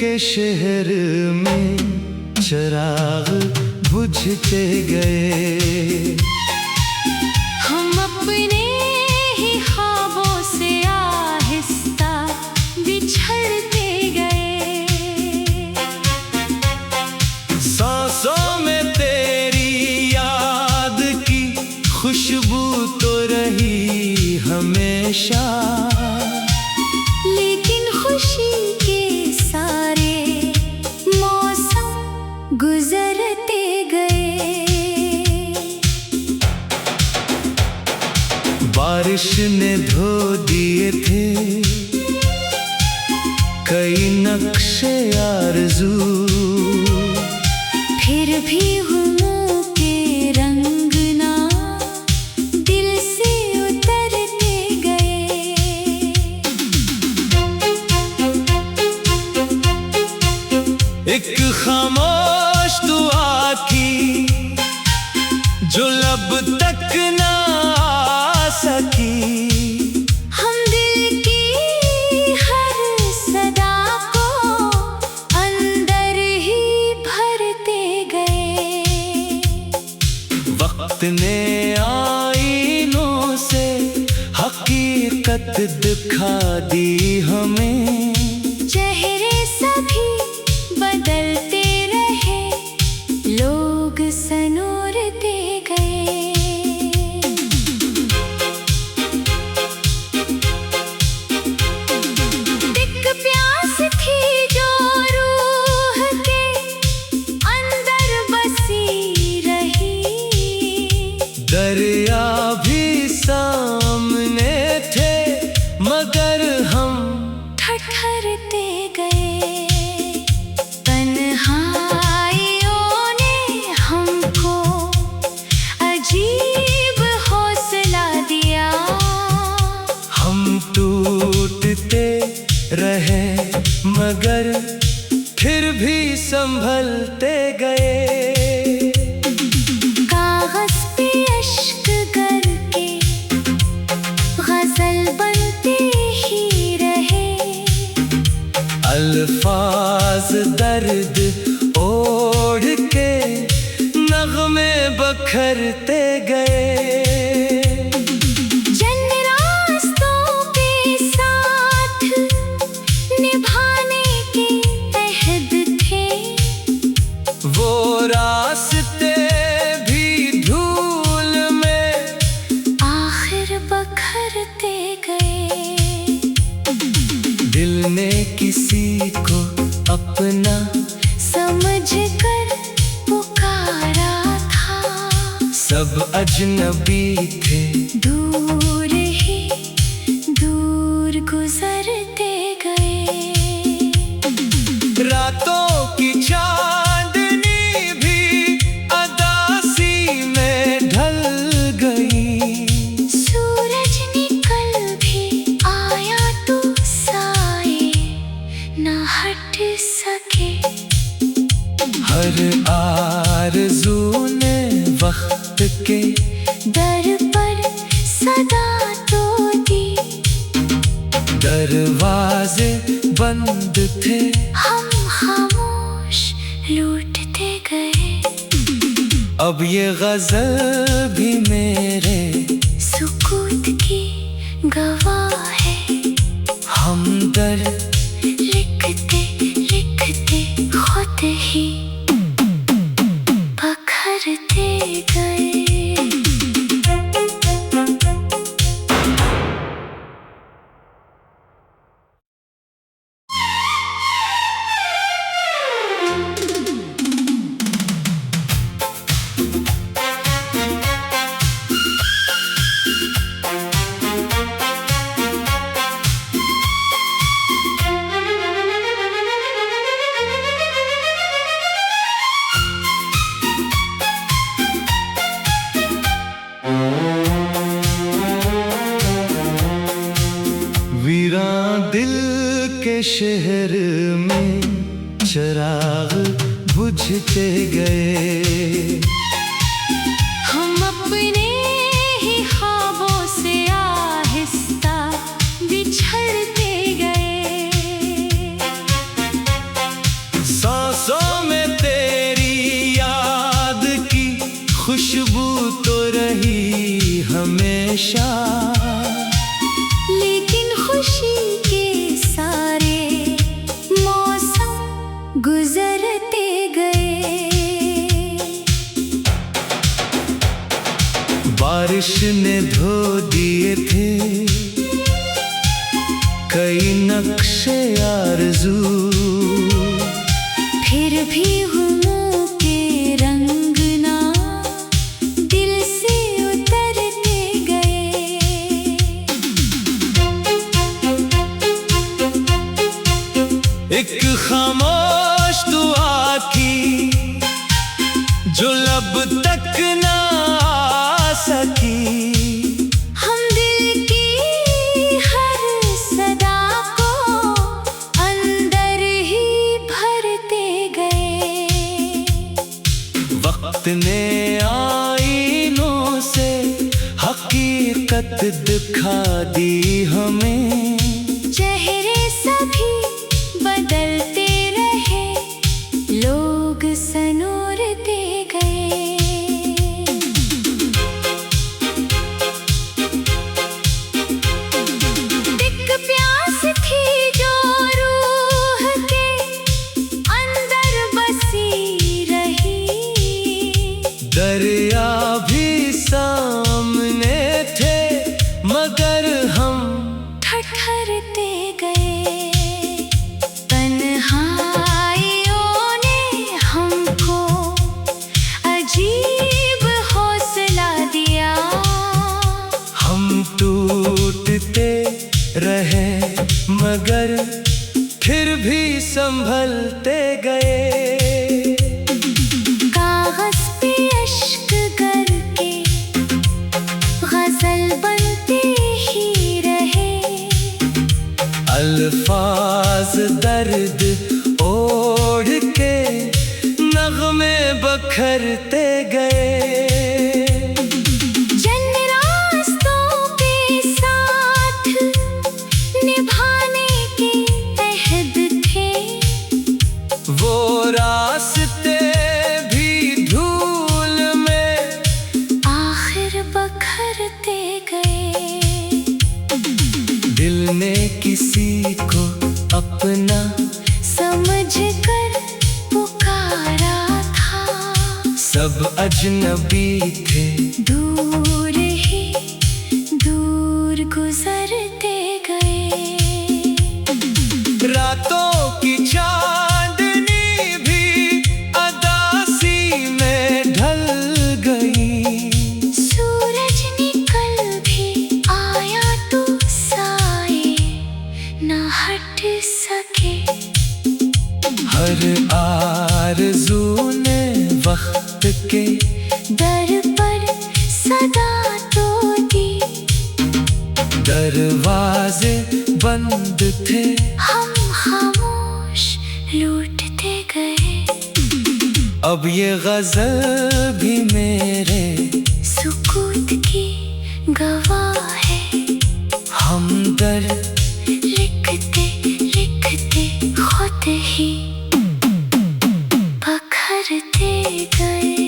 के शहर में चिराग बुझते गए। हम अपने ही ख्वाबों से आहिस्ता बिछड़ते गए। सांसों में तेरी याद की खुशबू तो रही हमेशा, लेकिन खुशी के सारे मौसम गुजरते गए। बारिश ने धो दिए थे कई नक्शे आरज़ू, फिर भी हुमों के रंग ना दिल से उतरते गए। एक खामोश दुआ की जो लब तक ना आ सकी, हम दिल की हर सदा को अंदर ही भरते गए। वक्त ने आईनों से हकीकत दिखा दी हमें। चेहरे सभी बदलते रहे, लोग सनोरते गए। एक प्यास थी जो रूह के अंदर बसी रही, दरिया भी सामने थे मगर हम ठठरते गए। तन्हाइयों ने हमको अजीब हौसला दिया। हम टूटते रहे मगर फिर भी संभलते गए। कागज पे अश्क करके गजल बनते ही रहे। अल्फाज दर्द ओढ़ के नगमे बखरते गए। जिन रास्तों के साथ निभाने के अहद थे, वो रास्ते भी धूल में आखिर बखरते गए। दिल ने किसी को अपना समझकर पुकारा था, सब अजनबी थे दूर ही दूर गुजरते गए। रातों की चांदनी भी अदासी में ढल गई। सूरज निकल भी आया तो साए न हट सके। हर आरज़ू ने वक्त के दर पर सदा तो दी, दरवाजे बंद थे हम खामोश लूटते गए। अब ये गजल भी मेरे सुकूत की गवाह है। हम दर लिखते लिखते खुद ही बखरते गए। वीरान दिल के शहर में चिराग बुझते गए। हम अपने ही ख्वाबों से आहिस्ता बिछड़ते गए। हमेशा। लेकिन खुशी के सारे मौसम गुजरते गए। बारिश ने धो दिए थे कई नक्शे आरज़ू, फिर भी हुमों के रंग ना दिल से उतरते गए। एक खामोश दुआ की जो लब तक ना आ सकी। हम दिल की हर सदा को अंदर ही भरते गए। वक्त ने आईनों से हकीकत दिखा दी हमें। चेहरे सभी बदलते रहे, लोग सनोरते गए। एक प्यास थी जो रूह के अंदर बसी रही। दरिया भी सामने थे मगर हम ठठरते गए। तन्हाइयों ने हमको अजीब हौसला दिया। हम टूटते रहे मगर फिर भी संभलते गए। कागज पे अश्क करके गजल बनते ही रहे। अल्फाज दर्द ओढ़ के नगमे बखरते गए। जन रास्तों के साथ निभाने के अहद थे। वो रास्ते भी धूल में आखिर बखरते गए। दिल ने किसी को अपना समझ कर पुकारा था। सब अजनबी थे दूर ही दूर गुजरते गए। रातों की चांदनी भी अदासी में ढल गई। सूरज निकल भी आया तो साए न हट सके। हर आरज़ू ने वक्त के दर पर सदा तो दी। दरवाजे बंद थे हम खामोश लूटते गए। अब ये गजल भी मेरे सुकूत की गवाह है। हमदर्द लिखते लिखते खुद ही बखरते गए।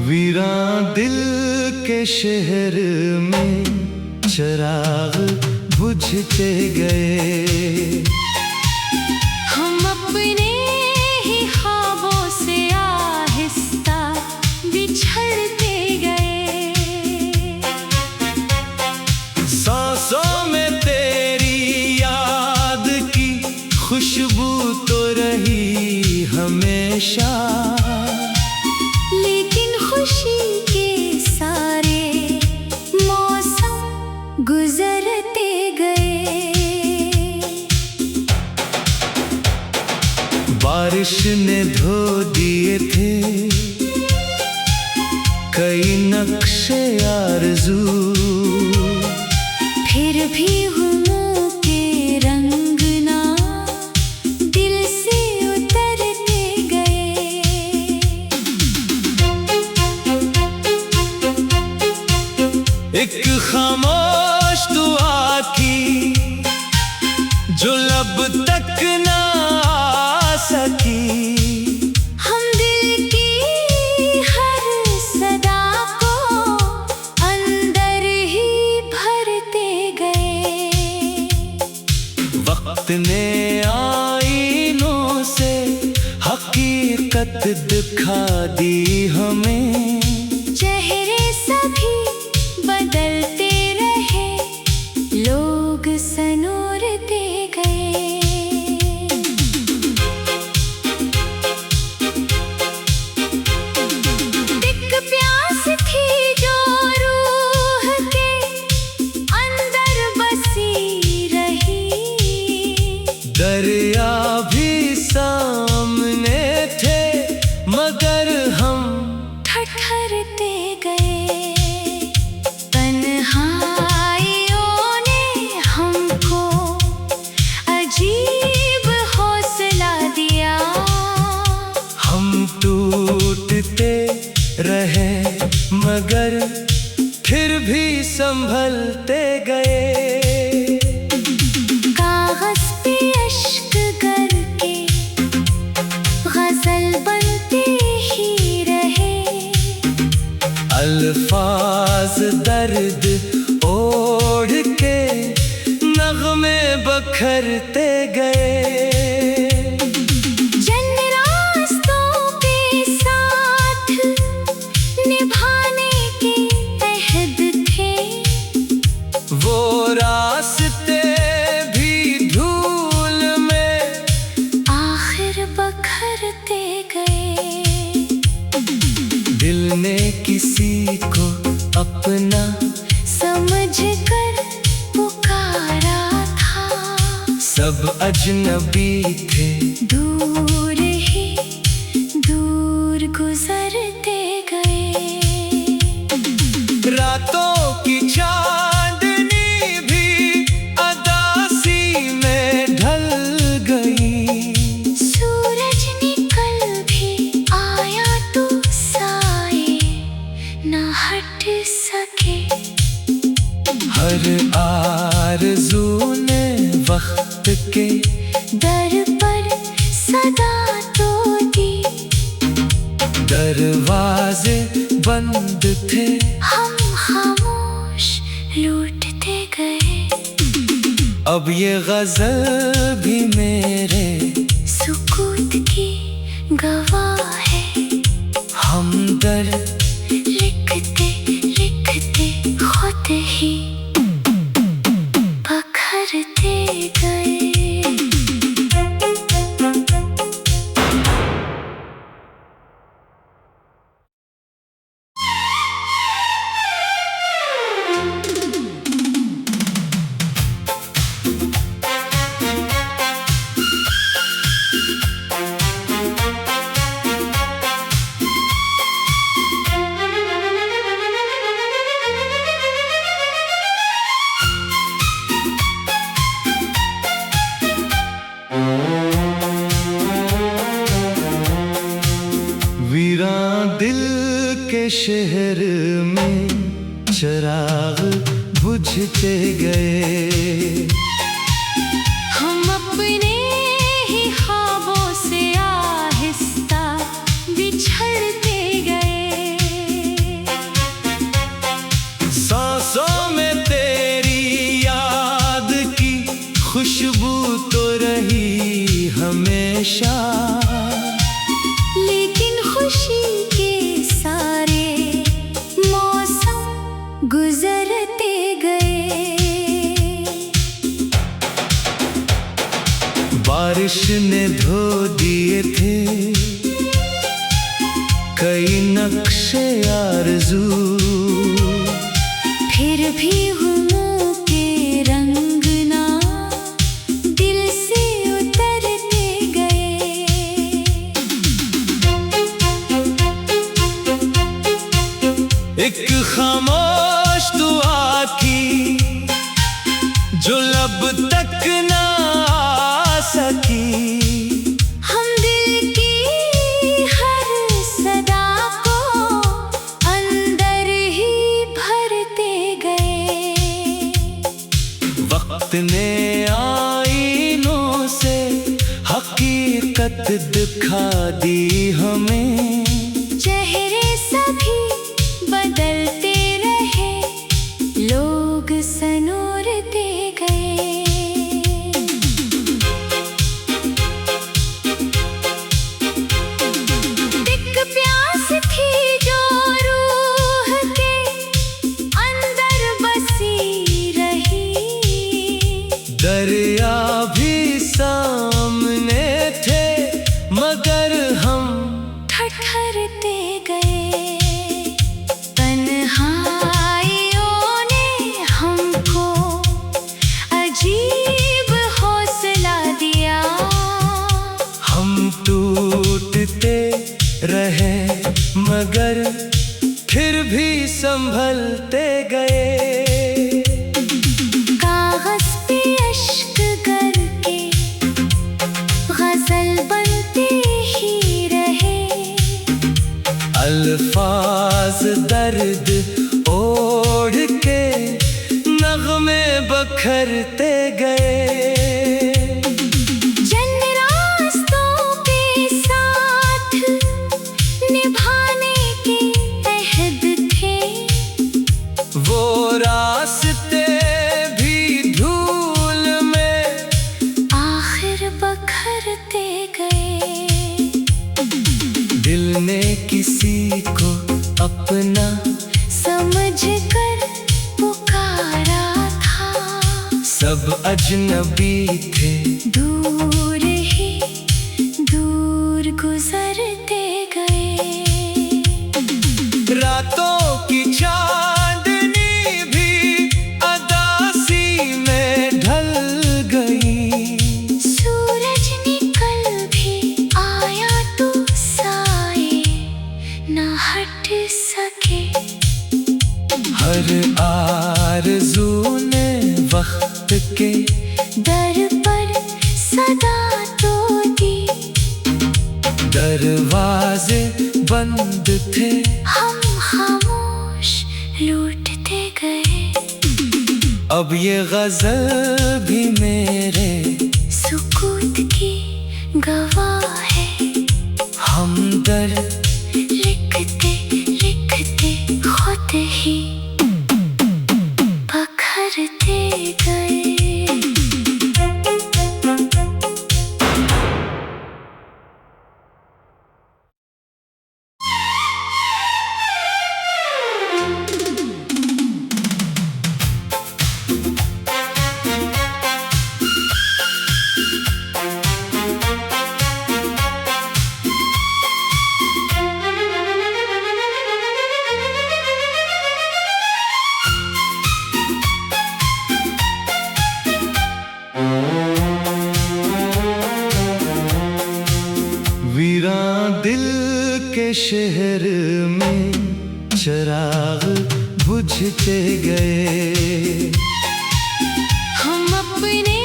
वीरां दिल के शहर में चिराग बुझते गए। हम अपने ही ख्वाबों से आहिस्ता बिछड़ते गए। सांसों में तेरी याद की खुशबू तो रही हमेशा। लेकिन खुशी के सारे मौसम गुजरते गए। बारिश ने धो दिए थे कई नक्शे आरज़ू, फिर भी हुमों के रंग ना दिल से उतरते गए। एक खामोश दुआ की जो लब तक ना आ सकी, हम दिल की हर सदा को अंदर ही भरते गए। वक्त ने आईनों से हकीकत दिखा दी हमें। चेहरे सभी बदलते रहे, लोग सनोरते गए। एक प्यास थी जो रूह के अंदर बसी रही। दरिया भी सामने थे मगर हम ठठरते गए। तन्हाइयों ने हमको अजीब हौसला दिया। हम टूटते रहे मगर फिर भी संभलते गए। कागज पे अश्क करके गजल बनते ही रहे। अल्फाज दर्द ओढ़ के नगमे बखरते गए। जिन रास्तों पे साथ निभाने के अहद थे, वो रास्ते भी धूल में आखिर बखरते गए। दिल ने किसी को अपना समझ कर पुकारा था। सब अजनबी थे दूर ही दूर गुजरते गए। रातों की चांदनी भी अदासी में ढल गई। सूरज निकल भी आया तो साए न हट सके। हर आरज़ू ने वक्त के दर पर सदा तो दी। दरवाजे बंद थे हम खामोश लूटते गए। अब ये गजल भी मेरे सुकूत की गवाह है। हमदर्द लिखते लिखते खुद ही बखरते गए। वीरान दिल के शहर में चिराग बुझते गए। हम अपने ही ख्वाबों से आहिस्ता बिछड़ते गए। सांसों में तेरी याद की खुशबू तो रही हमेशा। लेकिन खुशी के सारे मौसम गुजरते गए। बारिश ने धो दिए थे कई नक्शे आरज़ू, फिर भी हुमों के रंग ना दिल से उतरते गए। जो लब तक ना आ सकी। हम दिल की हर सदा को अंदर ही भरते गए। वक्त ने आईनों से हकीकत दिखा दी हमें। चेहरे सभी बदलते रहे, लोग सनोरते गए। एक प्यास थी जो रूह के अंदर बसी रही। दरिया भी सामने थे मगर हम ठठरते गए। तन्हाइयों ने हमको अजीब हौसला दिया। हम टूटते रहे मगर फिर भी संभलते गए। कागज पे अश्क करके गजल बनते ही रहे। अल्फाज दर्द ओढ़ के नगमे बखरते गए। जिन रास्तों के साथ निभाने के अहद थे, वो रास्ते भी धूल में आखिर बखरते गए। दिल ने किसी को अपना समझ कर पुकारा था। सब अजनबी थे दूर ही दूर गुजरते गए। रातों की चांदनी भी अदासी में ढल गई। सूरज निकल भी आया तो साए न हट सके। हर आरज़ू ने वक्त के दर पर सदा तो दी। दरवाजे बंद थे हम खामोश लूटते गए। अब ये गजल भी मेरे सुकूत की गवाह है। हम दर्द लिखते लिखते खुद ही बखरते गए। वीरान दिल के शहर में चिराग बुझते गए। हम अपने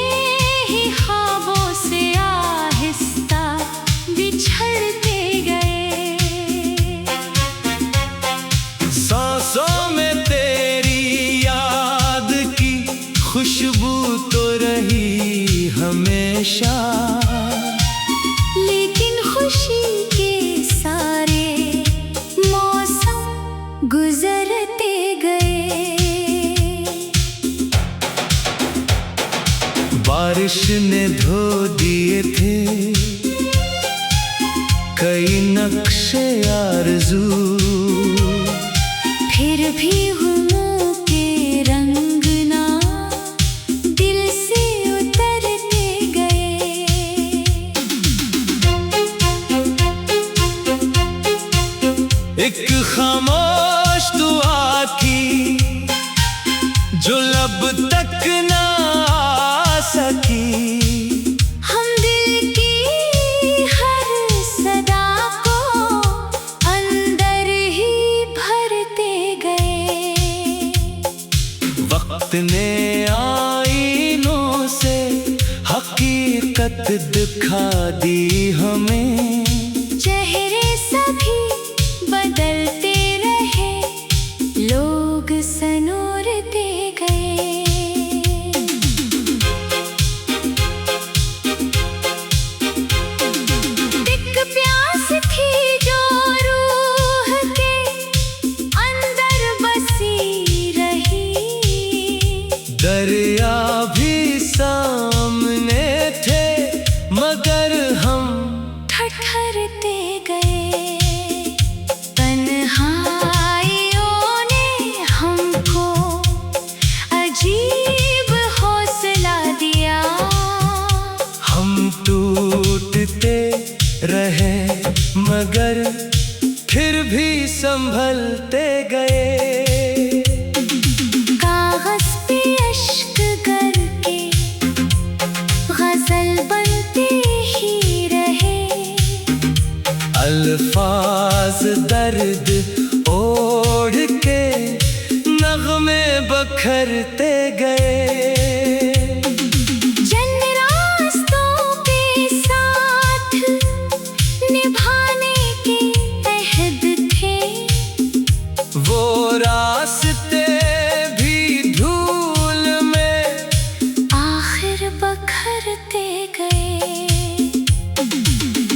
ही ख्वाबों से आहिस्ता बिछड़ते गए। सांसों में तेरी याद की खुशबू तो रही हमेशा। लेकिन खुशी के सारे मौसम गुजरते गए। बारिश ने धो दिए थे कई नक्शे आरज़ू। फिर भी हुमों के रंग ना दिल से उतरते गए। एक खामोश दुआ थी जो लब तक ना आ सकी। हम दिल की हर सदा को अंदर ही भरते गए। हकीकत दिखा दी हमें। चेहरे सभी बदलते रहे, लोग सनोरते गए। एक प्यास थी जो रूह के अंदर बसी रही। दरिया भी सामने थे मगर हम ठठरते गए। तन्हाइयों ने हमको अजीब हौसला दिया। हम टूटते रहे मगर फिर भी संभलते गए। कागज पे अश्क करके गजल बनते ही रहे। अल्फाज दर्द ओढ़ के नगमे बखरते गए। जिन रास्तों पे साथ निभाने के अहद थे, वो रास्ते भी धूल में आखिर बखरते गए।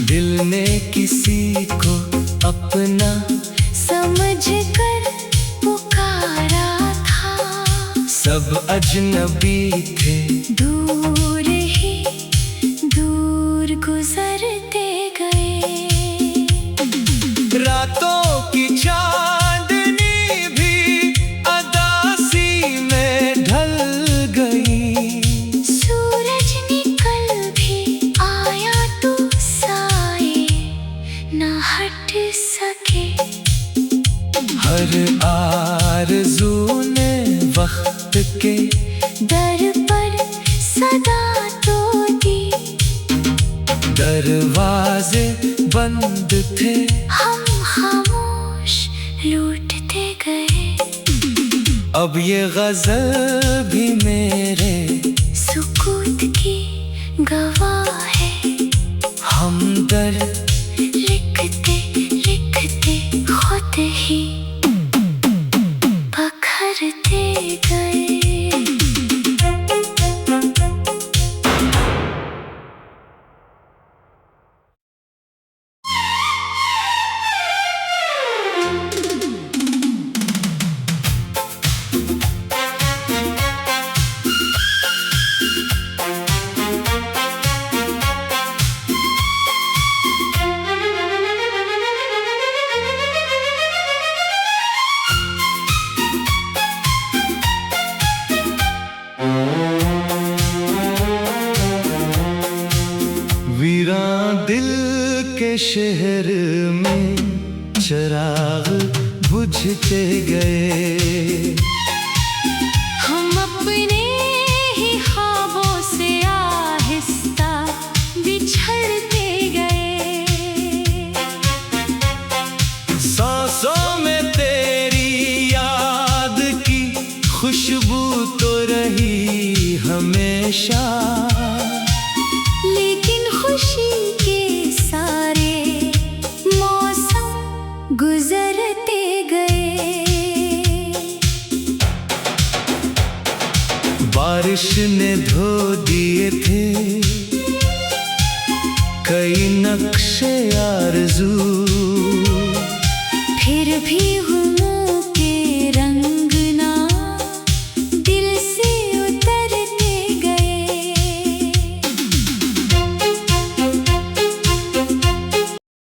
दिल ने किसी को अपना समझ कर पुकारा था। सब अजनबी थे दूर ही दूर गुजरते गए। रातों की चांदनी भी अदासी में ढल गई। सूरज निकल भी आया तो साए न हट सके। हर आरज़ू ने वक्त के दर पर सदा तो दी। दरवाजे बंद थे हम खामोश लूटते गए। अब ये गजल भी मेरे सुकूत की गवाह है। हमदर्द लिखते लिखते खुद ही बखरते गए। वीरान दिल के शहर में चिराग बुझते गए। हम अपने ही ख्वाबों से आहिस्ता बिछड़ते गए। सांसों में तेरी याद की खुशबू तो रही हमेशा। लेकिन खुशी के सारे मौसम गुजरते गए। बारिश ने धो दिए थे कई नक्शे आरज़ू। फिर भी